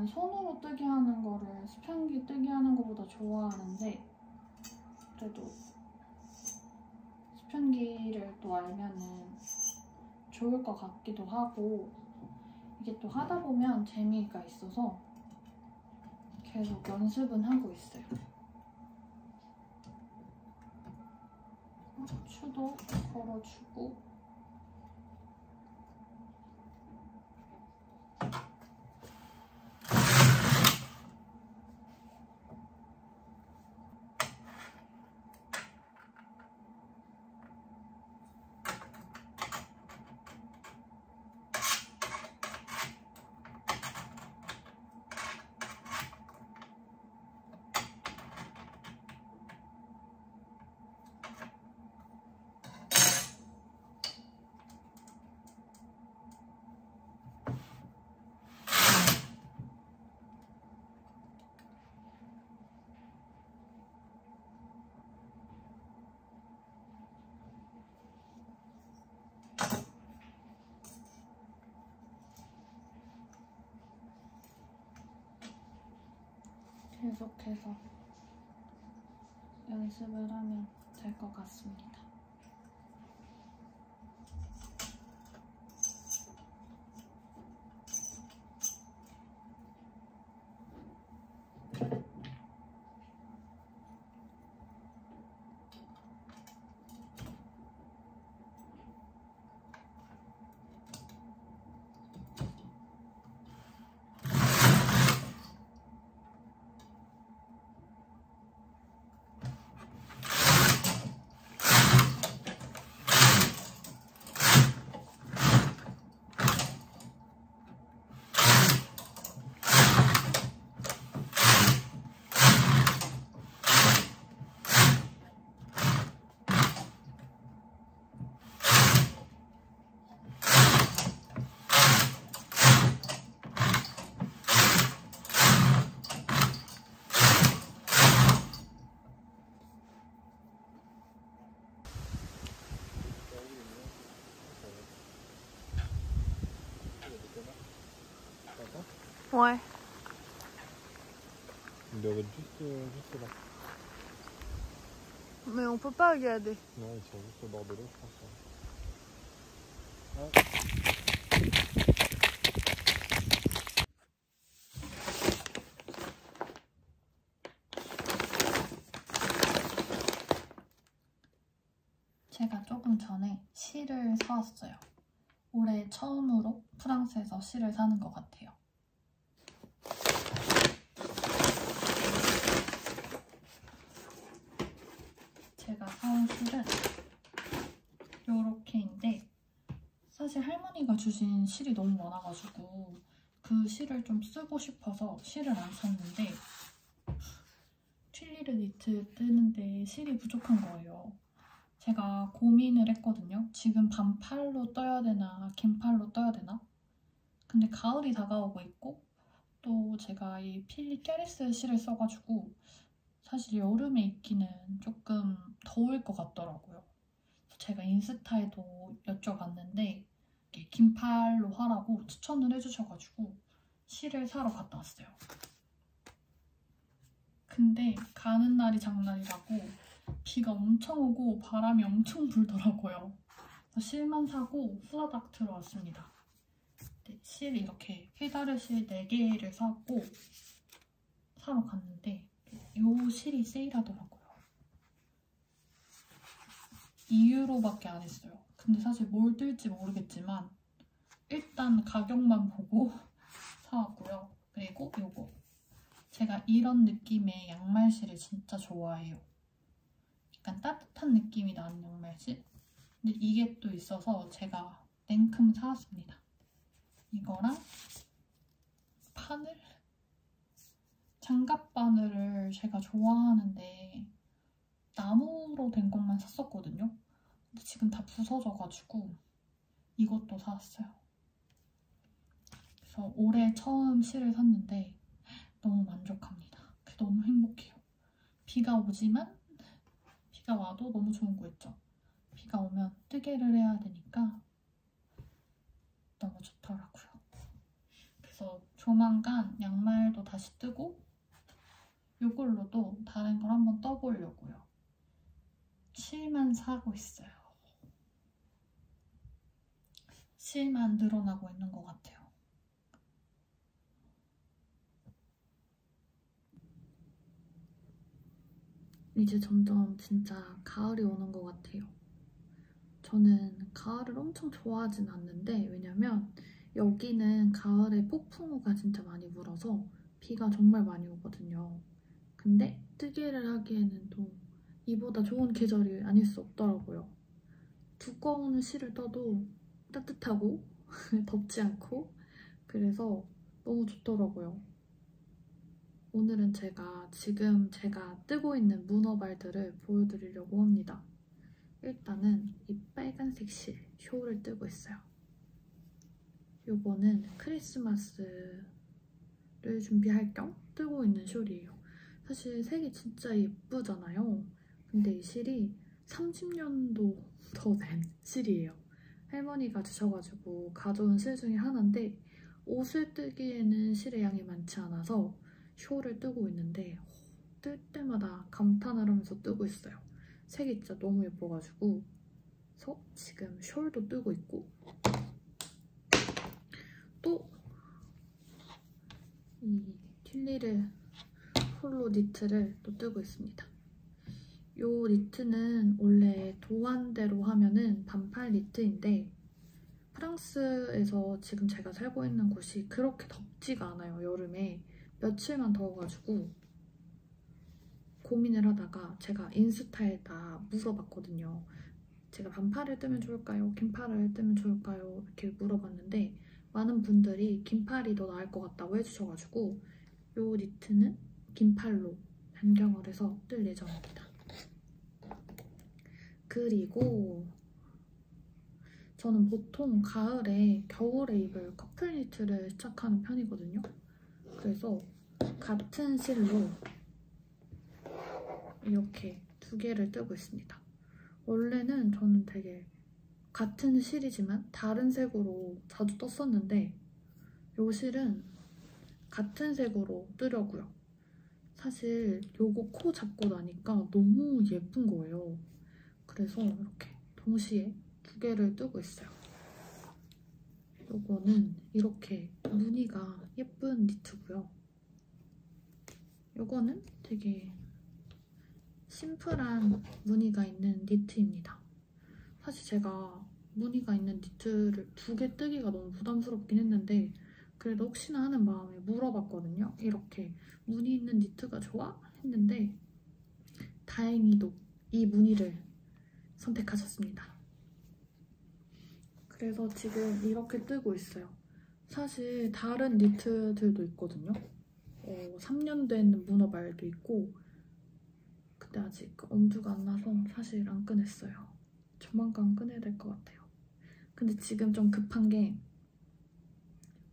저는 손으로 뜨게 하는 거를 수평기 뜨게 하는 것보다 좋아하는데 그래도 수평기를 또 알면은 좋을 것 같기도 하고 이게 또 하다 보면 재미가 있어서 계속 연습은 하고 있어요. 추도 걸어주고 계속해서 연습을 하면 될 것 같습니다. Ouais. Il doit être juste là. Mais on peut pas regarder. Non, ils sont juste au bord de l'eau, je pense. 제가 조금 전에 실을 사왔어요. 올해 처음으로 프랑스에서 실을 사는 것 같아요. 제가 사온 실은 요렇게인데 사실 할머니가 주신 실이 너무 많아가지고 그 실을 좀 쓰고 싶어서 실을 안 샀는데 튠리르 니트 뜨는데 실이 부족한 거예요. 제가 고민을 했거든요. 지금 반팔로 떠야 되나 긴팔로 떠야 되나? 근데 가을이 다가오고 있고 또 제가 이 필리 캐리스 실을 써가지고 사실 여름에 입기는 조금 더울 것 같더라고요. 제가 인스타에도 여쭤봤는데 긴팔로 하라고 추천을 해주셔가지고 실을 사러 갔다 왔어요. 근데 가는 날이 장날이라고 비가 엄청 오고 바람이 엄청 불더라고요. 그래서 실만 사고 후다닥 들어왔습니다. 네, 실 이렇게 페다르 실 4개를 사고 사러 갔는데 이 실이 세일하더라고요. 2유로밖에 안 했어요. 근데 사실 뭘 뜰지 모르겠지만 일단 가격만 보고 사왔고요. 그리고 요거 제가 이런 느낌의 양말실을 진짜 좋아해요. 약간 따뜻한 느낌이 나는 양말실? 근데 이게 또 있어서 제가 냉큼 사왔습니다. 이거랑 바늘? 장갑 바늘을 제가 좋아하는데 나무로 된 것만 샀었거든요. 근데 지금 다 부서져가지고 이것도 사왔어요. 그래서 올해 처음 실을 샀는데 너무 만족합니다. 너무 행복해요. 비가 오지만 비가 와도 너무 좋은 거 있죠. 비가 오면 뜨개를 해야 되니까 너무 좋더라고요. 그래서 조만간 양말도 다시 뜨고 이걸로도 다른 걸 한번 떠보려고요. 실만 사고 있어요. 실만 늘어나고 있는 것 같아요. 이제 점점 진짜 가을이 오는 것 같아요. 저는 가을을 엄청 좋아하진 않는데 왜냐면 여기는 가을에 폭풍우가 진짜 많이 불어서 비가 정말 많이 오거든요. 근데 뜨개를 하기에는 또 이보다 좋은 계절이 아닐 수 없더라고요. 두꺼운 실을 떠도 따뜻하고 덥지 않고 그래서 너무 좋더라고요. 오늘은 지금 제가 뜨고 있는 문어발들을 보여드리려고 합니다. 일단은 이 빨간색 쇼를 뜨고 있어요. 요거는 크리스마스를 준비할 겸 뜨고 있는 숄이에요. 사실 색이 진짜 예쁘잖아요. 근데 이 실이 30년도 더 된 실이에요. 할머니가 주셔가지고 가져온 실 중에 하나인데 옷을 뜨기에는 실의 양이 많지 않아서 숄을 뜨고 있는데 뜰 때마다 감탄을 하면서 뜨고 있어요. 색이 진짜 너무 예뻐가지고 그래서 지금 숄도 뜨고 있고 또 이 튤리르 홀로 니트를 또 뜨고 있습니다. 이 니트는 원래 도안대로 하면은 반팔 니트인데 프랑스에서 지금 제가 살고 있는 곳이 그렇게 덥지가 않아요. 여름에 며칠만 더워가지고 고민을 하다가 제가 인스타에다 물어봤거든요. 제가 반팔을 뜨면 좋을까요? 긴팔을 뜨면 좋을까요? 이렇게 물어봤는데 많은 분들이 긴팔이 더 나을 것 같다고 해주셔가지고 이 니트는 긴팔로 변경을 해서 뜰 예정입니다. 그리고 저는 보통 가을에 겨울에 입을 커플 니트를 시작하는 편이거든요. 그래서 같은 실로 이렇게 두 개를 뜨고 있습니다. 원래는 저는 되게 같은 실이지만 다른 색으로 자주 떴었는데 이 실은 같은 색으로 뜨려고요. 사실 요거 코 잡고 나니까 너무 예쁜 거예요. 그래서 이렇게 동시에 두 개를 뜨고 있어요. 요거는 이렇게 무늬가 예쁜 니트고요. 요거는 되게 심플한 무늬가 있는 니트입니다. 사실 제가 무늬가 있는 니트를 두 개 뜨기가 너무 부담스럽긴 했는데 그래도 혹시나 하는 마음에 물어봤거든요. 이렇게 무늬 있는 니트가 좋아? 했는데 다행히도 이 무늬를 선택하셨습니다. 그래서 지금 이렇게 뜨고 있어요. 사실 다른 니트들도 있거든요. 3년 된 문어발도 있고 근데 아직 엄두가 안 나서 사실 안 꺼냈어요. 조만간 꺼내야 될 것 같아요. 근데 지금 좀 급한 게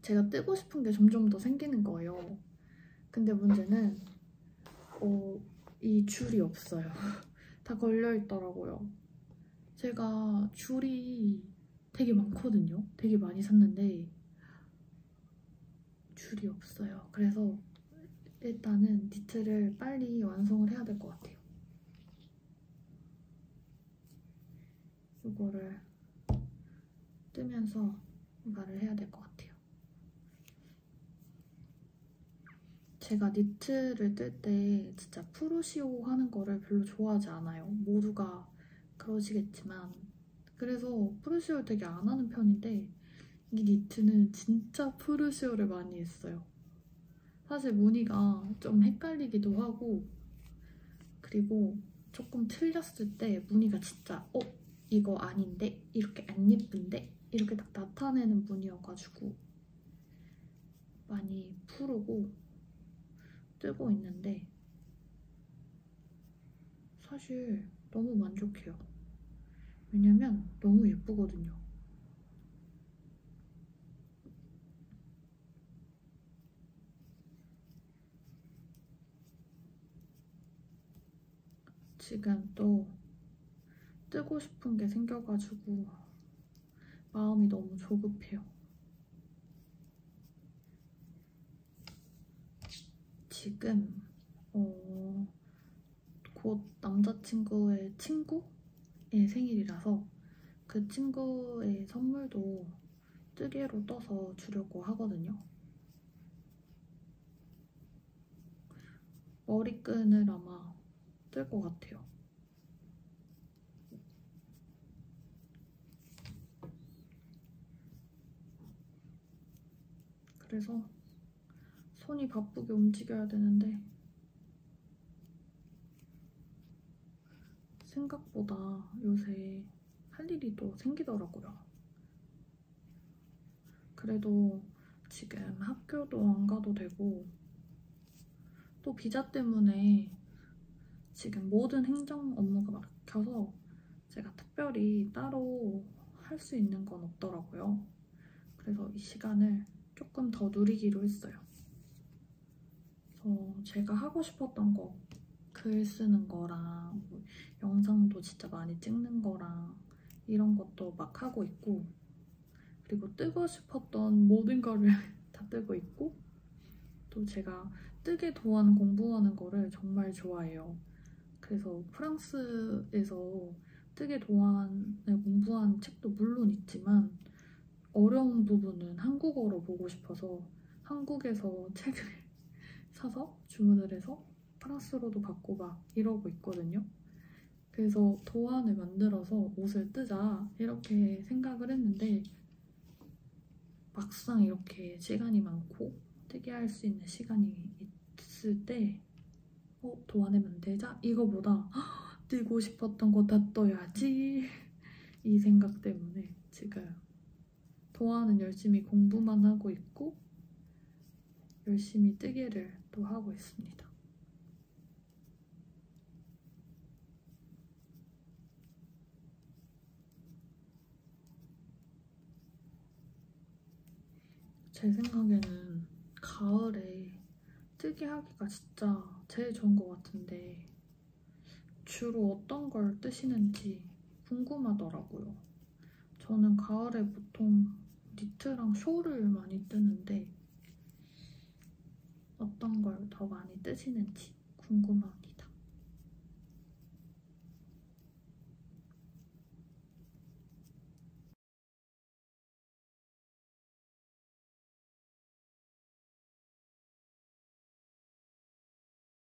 제가 뜨고 싶은 게 점점 더 생기는 거예요. 근데 문제는 이 줄이 없어요. 다 걸려있더라고요. 제가 줄이 되게 많거든요. 되게 많이 샀는데 줄이 없어요. 그래서 일단은 니트를 빨리 완성을 해야 될 것 같아요. 이거를 뜨면서 말을 해야 될 것 같아요. 제가 니트를 뜰 때 진짜 프루시오 하는 거를 별로 좋아하지 않아요. 모두가 그러시겠지만 그래서 프루시오를 되게 안 하는 편인데 이 니트는 진짜 프루시오를 많이 했어요. 사실 무늬가 좀 헷갈리기도 하고 그리고 조금 틀렸을 때 무늬가 진짜 이거 아닌데? 이렇게 안 예쁜데? 이렇게 딱 나타내는 무늬여가지고 많이 푸르고 뜨고 있는데 사실 너무 만족해요. 왜냐면 너무 예쁘거든요. 지금 또 뜨고 싶은 게 생겨가지고 마음이 너무 조급해요. 지금 곧 남자친구의 친구의 생일이라서 그 친구의 선물도 뜨개로 떠서 주려고 하거든요. 머리끈을 아마 뜰 것 같아요. 그래서 손이 바쁘게 움직여야 되는데 생각보다 요새 할 일이 또 생기더라고요. 그래도 지금 학교도 안 가도 되고 또 비자 때문에 지금 모든 행정 업무가 막혀서 제가 특별히 따로 할 수 있는 건 없더라고요. 그래서 이 시간을 조금 더 누리기로 했어요. 그래서 제가 하고 싶었던 거 글 쓰는 거랑 뭐 영상도 진짜 많이 찍는 거랑 이런 것도 막 하고 있고 그리고 뜨고 싶었던 모든 거를 다 뜨고 있고 또 제가 뜨개 도안 공부하는 거를 정말 좋아해요. 그래서 프랑스에서 뜨개 도안을 공부한 책도 물론 있지만 어려운 부분은 한국어로 보고 싶어서 한국에서 책을 사서 주문을 해서 프랑스어로도 받고 막 이러고 있거든요. 그래서 도안을 만들어서 옷을 뜨자 이렇게 생각을 했는데 막상 이렇게 시간이 많고 뜨개할 수 있는 시간이 있을 때 도안을 만들자? 이거보다 뜨고 싶었던 거 다 떠야지 이 생각 때문에 지금 도안은 열심히 공부만 하고 있고 열심히 뜨개를 또 하고 있습니다. 제 생각에는 가을에 뜨개하기가 진짜 제일 좋은 것 같은데 주로 어떤 걸 뜨시는지 궁금하더라고요. 저는 가을에 보통 니트랑 숄을 많이 뜨는데 어떤 걸 더 많이 뜨시는지 궁금합니다.